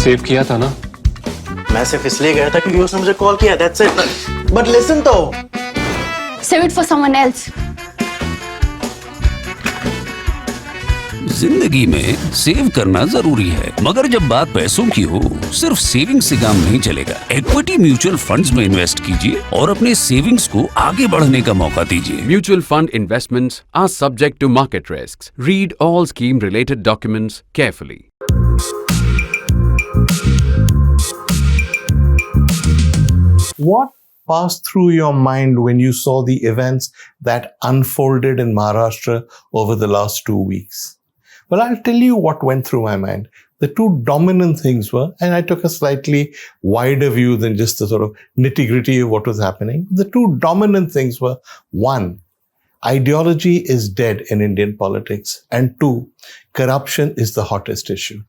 Save किया था ना? मैं सिर्फ इसलिए गया था क्योंकि उसने मुझे कॉल किया, that's it. But listen तो. Save it for someone else. जिंदगी में सेव करना जरूरी है, मगर जब बात पैसों की हो, सिर्फ सेविंग से काम नहीं चलेगा। इक्विटी म्यूचुअल फंड्स में इन्वेस्ट कीजिए और अपने सेविंग्स को आगे बढ़ने का मौका दीजिए। Mutual fund investments are subject to market risks. Read all scheme-related documents carefully. What passed through your mind when you saw the events that unfolded in Maharashtra over the last 2 weeks? Well, I'll tell you what went through my mind. The two dominant things were, and I took a slightly wider view than just the sort of nitty-gritty of what was happening. The two dominant things were, one, ideology is dead in Indian politics, and two, corruption is the hottest issue.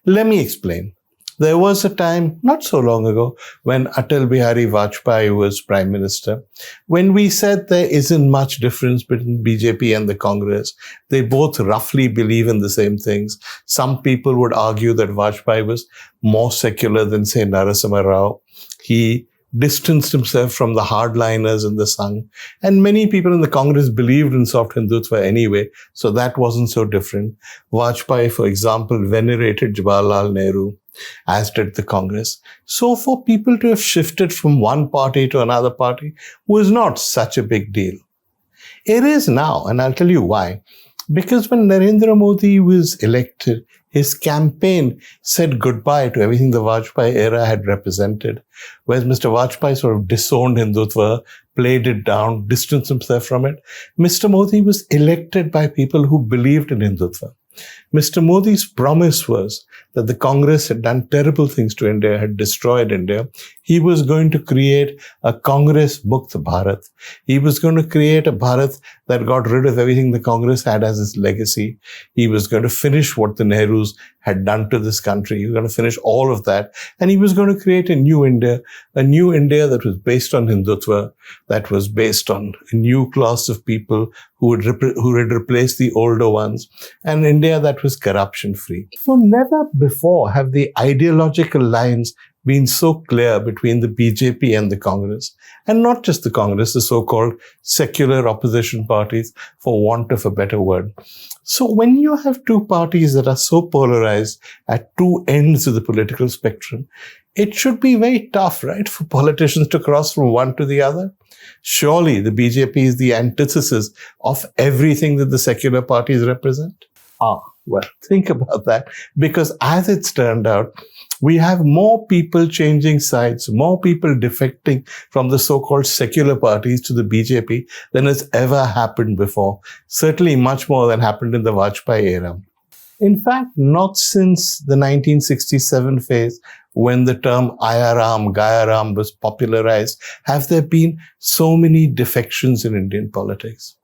Let me explain. There was a time, not so long ago, when Atal Bihari Vajpayee was Prime Minister, when we said there isn't much difference between BJP and the Congress. They both roughly believe in the same things. Some people would argue that Vajpayee was more secular than, say, Narasimha Rao. He distanced himself from the hardliners in the Sangh. And many people in the Congress believed in soft Hindutva anyway, so that wasn't so different. Vajpayee, for example, venerated Jawaharlal Nehru, as did the Congress. So for people to have shifted from one party to another party was not such a big deal. It is now, and I'll tell you why. Because when Narendra Modi was elected, his campaign said goodbye to everything the Vajpayee era had represented. Whereas Mr. Vajpayee sort of disowned Hindutva, played it down, distanced himself from it. Mr. Modi was elected by people who believed in Hindutva. Mr. Modi's promise was that the Congress had done terrible things to India, had destroyed India. He was going to create a Congress Mukt Bharat. He was going to create a Bharat that got rid of everything the Congress had as its legacy. He was going to finish what the Nehrus had done to this country. He was going to finish all of that. And he was going to create a new India that was based on Hindutva, that was based on a new class of people who had replaced the older ones, and India that was corruption-free. So never before have the ideological lines been so clear between the BJP and the Congress. And not just the Congress, the so-called secular opposition parties, for want of a better word. So when you have two parties that are so polarized at two ends of the political spectrum, it should be very tough, right, for politicians to cross from one to the other. Surely the BJP is the antithesis of everything that the secular parties represent. Well, think about that, because as it's turned out, we have more people changing sides, more people defecting from the so-called secular parties to the BJP than has ever happened before. Certainly much more than happened in the Vajpayee era. In fact, not since the 1967 phase, when the term Ayaram, Gayaram was popularized, have there been so many defections in Indian politics.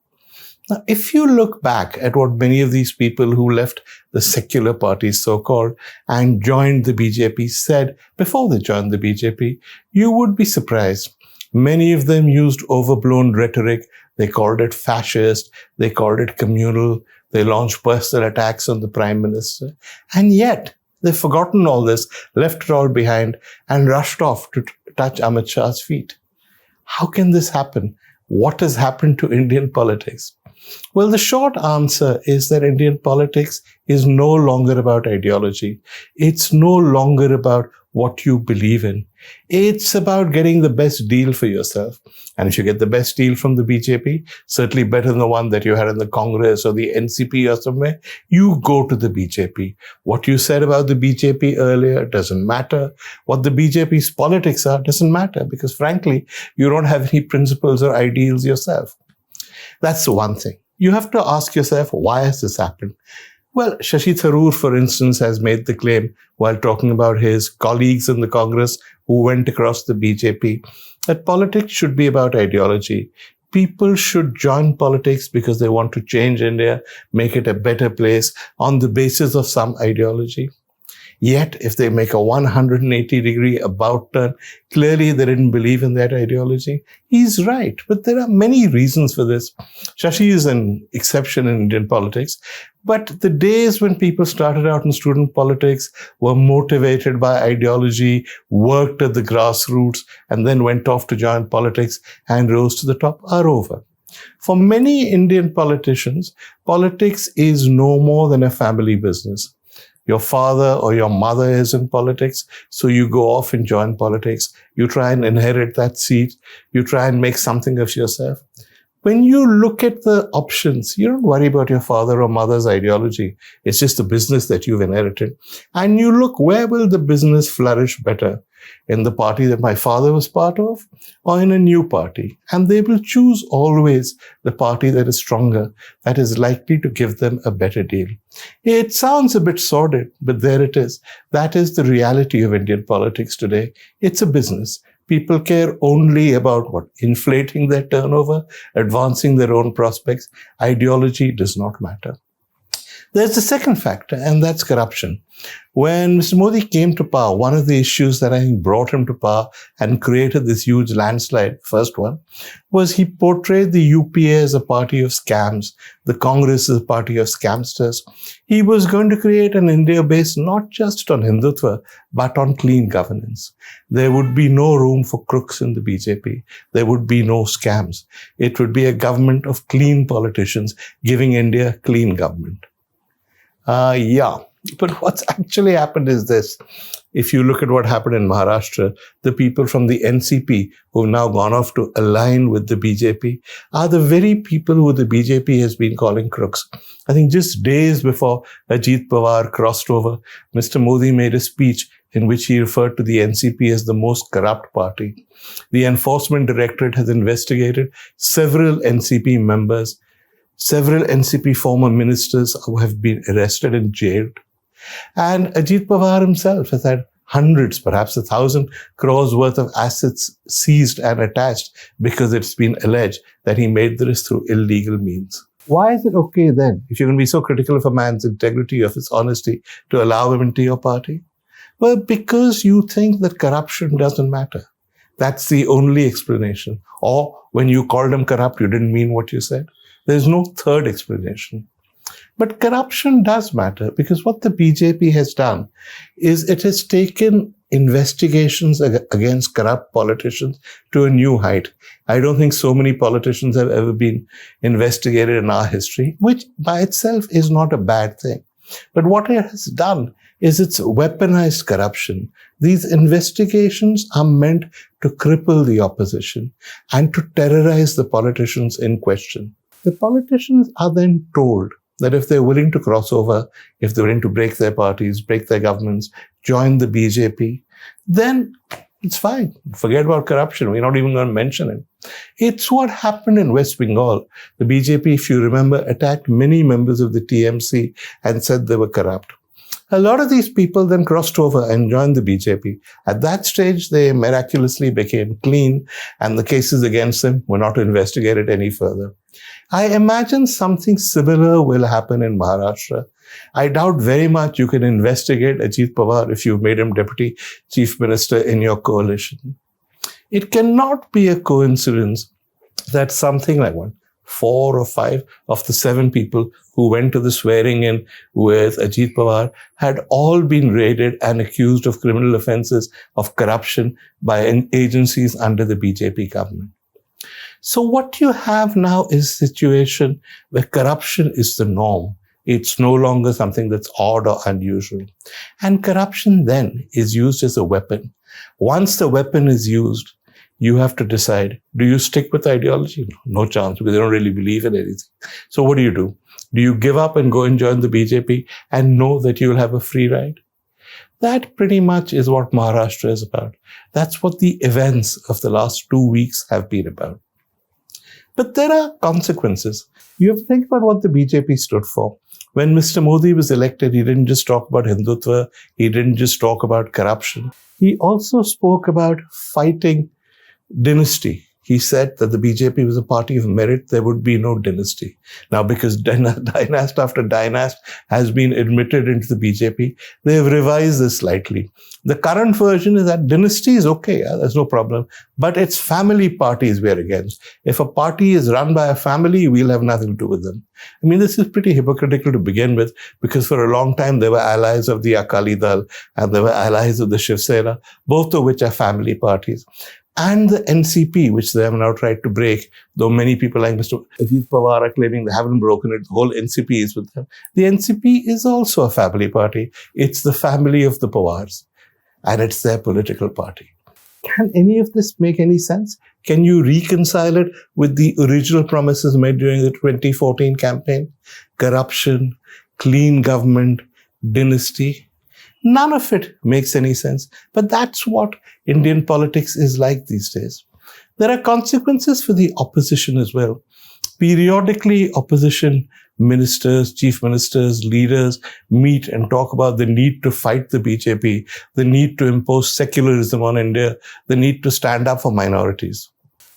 Now, if you look back at what many of these people who left the secular parties, so-called, and joined the BJP said before they joined the BJP, you would be surprised. Many of them used overblown rhetoric. They called it fascist. They called it communal. They launched personal attacks on the Prime Minister. And yet, they've forgotten all this, left it all behind, and rushed off to touch Amit Shah's feet. How can this happen? What has happened to Indian politics? Well, the short answer is that Indian politics is no longer about ideology. It's no longer about what you believe in. It's about getting the best deal for yourself. And if you get the best deal from the BJP, certainly better than the one that you had in the Congress or the NCP or somewhere, you go to the BJP. What you said about the BJP earlier doesn't matter. What the BJP's politics are doesn't matter, because frankly, you don't have any principles or ideals yourself. That's the one thing. You have to ask yourself, why has this happened? Well, Shashi Tharoor, for instance, has made the claim while talking about his colleagues in the Congress who went across the BJP that politics should be about ideology. People should join politics because they want to change India, make it a better place on the basis of some ideology. Yet, if they make a 180-degree about turn, clearly they didn't believe in that ideology. He's right, but there are many reasons for this. Shashi is an exception in Indian politics, but the days when people started out in student politics, were motivated by ideology, worked at the grassroots, and then went off to join politics and rose to the top are over. For many Indian politicians, politics is no more than a family business. Your father or your mother is in politics, so you go off and join politics. You try and inherit that seat. You try and make something of yourself. When you look at the options, you don't worry about your father or mother's ideology. It's just the business that you've inherited. And you look, where will the business flourish better? In the party that my father was part of, or in a new party? And they will choose always the party that is stronger, that is likely to give them a better deal. It sounds a bit sordid, but there it is. That is the reality of Indian politics today. It's a business. People care only about what? Inflating their turnover, advancing their own prospects. Ideology does not matter. There's a second factor, and that's corruption. When Mr. Modi came to power, one of the issues that I think brought him to power and created this huge landslide, first one, was he portrayed the UPA as a party of scams, the Congress as a party of scamsters. He was going to create an India based not just on Hindutva, but on clean governance. There would be no room for crooks in the BJP. There would be no scams. It would be a government of clean politicians giving India clean government. But what's actually happened is this. If you look at what happened in Maharashtra, the people from the NCP who've now gone off to align with the BJP are the very people who the BJP has been calling crooks. I think just days before Ajit Pawar crossed over, Mr. Modi made a speech in which he referred to the NCP as the most corrupt party. The Enforcement Directorate has investigated several NCP members. Several NCP former ministers who have been arrested and jailed. And Ajit Pawar himself has had hundreds, perhaps 1,000 crores worth of assets seized and attached because it's been alleged that he made this through illegal means. Why is it okay then, if you're going to be so critical of a man's integrity, of his honesty, to allow him into your party? Well, because you think that corruption doesn't matter. That's the only explanation. Or when you called him corrupt, you didn't mean what you said. There's no third explanation. But corruption does matter, because what the BJP has done is it has taken investigations against corrupt politicians to a new height. I don't think so many politicians have ever been investigated in our history, which by itself is not a bad thing. But what it has done is it's weaponized corruption. These investigations are meant to cripple the opposition and to terrorize the politicians in question. The politicians are then told that if they're willing to cross over, if they're willing to break their parties, break their governments, join the BJP, then it's fine. Forget about corruption. We're not even going to mention it. It's what happened in West Bengal. The BJP, if you remember, attacked many members of the TMC and said they were corrupt. A lot of these people then crossed over and joined the BJP. At that stage, they miraculously became clean, and the cases against them were not investigated any further. I imagine something similar will happen in Maharashtra. I doubt very much you can investigate Ajit Pawar if you've made him Deputy Chief Minister in your coalition. It cannot be a coincidence that something like 4 or 5 of the 7 people who went to the swearing in with Ajit Pawar had all been raided and accused of criminal offences of corruption by agencies under the BJP government. So what you have now is a situation where corruption is the norm. It's no longer something that's odd or unusual. And corruption then is used as a weapon. Once the weapon is used, you have to decide, do you stick with ideology? No chance, because they don't really believe in anything. So what do? Do you give up and go and join the BJP and know that you'll have a free ride? That pretty much is what Maharashtra is about. That's what the events of the last 2 weeks have been about. But there are consequences. You have to think about what the BJP stood for. When Mr. Modi was elected, he didn't just talk about Hindutva. He didn't just talk about corruption. He also spoke about fighting dynasty. he said that the BJP was a party of merit, there would be no dynasty. Now, because dynast after dynast has been admitted into the BJP, they have revised this slightly. The current version is that dynasty is okay, there's no problem, but it's family parties we're against. If a party is run by a family, we'll have nothing to do with them. I mean, this is pretty hypocritical to begin with, because for a long time they were allies of the Akali Dal and they were allies of the Shiv Sena, both of which are family parties. And the NCP, which they have now tried to break, though many people like Mr. Ajit Pawar are claiming they haven't broken it, the whole NCP is with them. The NCP is also a family party. It's the family of the Pawars, and it's their political party. Can any of this make any sense? Can you reconcile it with the original promises made during the 2014 campaign? Corruption, clean government, dynasty. None of it makes any sense. But that's what Indian politics is like these days. There are consequences for the opposition as well. Periodically, opposition ministers, chief ministers, leaders meet and talk about the need to fight the BJP, the need to impose secularism on India, the need to stand up for minorities.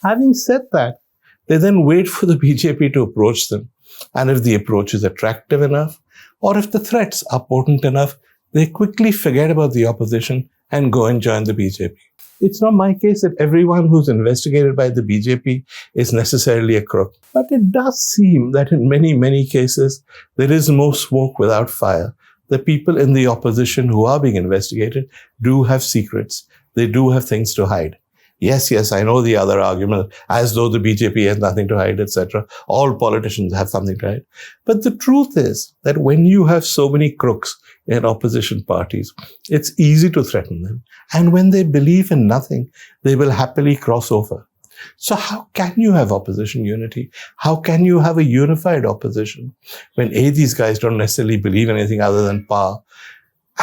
Having said that, they then wait for the BJP to approach them. And if the approach is attractive enough, or if the threats are potent enough, they quickly forget about the opposition and go and join the BJP. It's not my case that everyone who's investigated by the BJP is necessarily a crook. But it does seem that in many, many cases, there is no smoke without fire. The people in the opposition who are being investigated do have secrets. They do have things to hide. Yes, I know the other argument, as though the BJP has nothing to hide, etc. All politicians have something to hide. But the truth is that when you have so many crooks in opposition parties, it's easy to threaten them. And when they believe in nothing, they will happily cross over. So how can you have opposition unity? How can you have a unified opposition when A, these guys don't necessarily believe in anything other than power,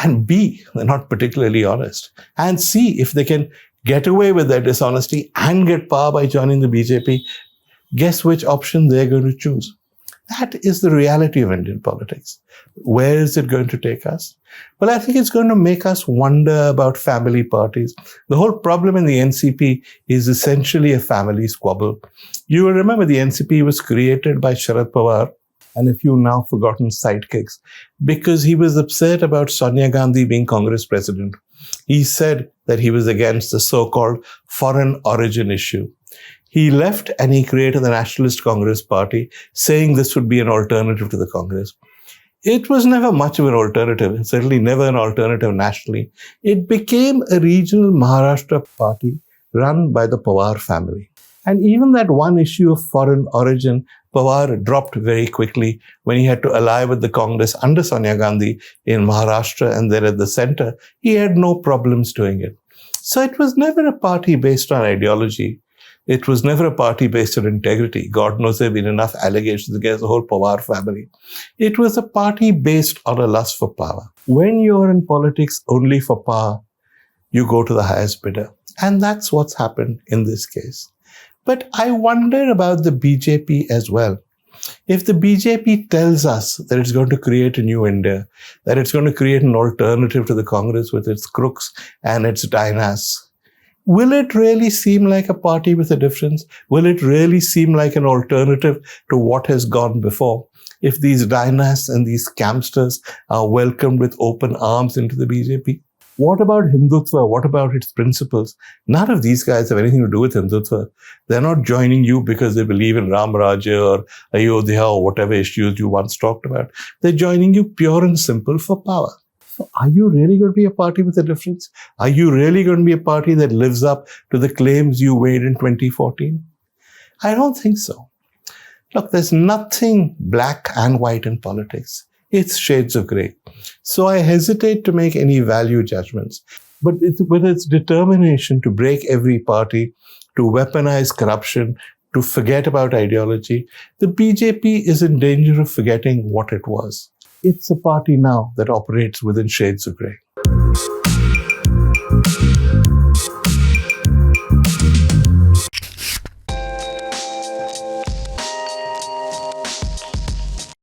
and B, they're not particularly honest, and C, if they can get away with their dishonesty and get power by joining the BJP, guess which option they're going to choose? That is the reality of Indian politics. Where is it going to take us? Well, I think it's going to make us wonder about family parties. The whole problem in the NCP is essentially a family squabble. You will remember the NCP was created by Sharad Pawar and a few now forgotten sidekicks because he was upset about Sonia Gandhi being Congress president. He said that he was against the so-called foreign origin issue. He left and he created the Nationalist Congress Party, saying this would be an alternative to the Congress. It was never much of an alternative, certainly never an alternative nationally. It became a regional Maharashtra party run by the Pawar family. And even that one issue of foreign origin, Pawar dropped very quickly when he had to ally with the Congress under Sonia Gandhi in Maharashtra and then at the center. He had no problems doing it. So it was never a party based on ideology. It was never a party based on integrity. God knows there have been enough allegations against the whole Pawar family. It was a party based on a lust for power. When you're in politics only for power, you go to the highest bidder. And that's what's happened in this case. But I wonder about the BJP as well. If the BJP tells us that it's going to create a new India, that it's going to create an alternative to the Congress with its crooks and its dynasts, will it really seem like a party with a difference? Will it really seem like an alternative to what has gone before? If these dynasts and these scamsters are welcomed with open arms into the BJP? What about Hindutva? What about its principles? None of these guys have anything to do with Hindutva. They're not joining you because they believe in Ram Rajya or Ayodhya or whatever issues you once talked about. They're joining you pure and simple for power. So are you really going to be a party with a difference? Are you really going to be a party that lives up to the claims you made in 2014? I don't think so. Look, there's nothing black and white in politics. It's shades of grey. So I hesitate to make any value judgments. But with its determination to break every party, to weaponize corruption, to forget about ideology, the BJP is in danger of forgetting what it was. It's a party now that operates within shades of grey.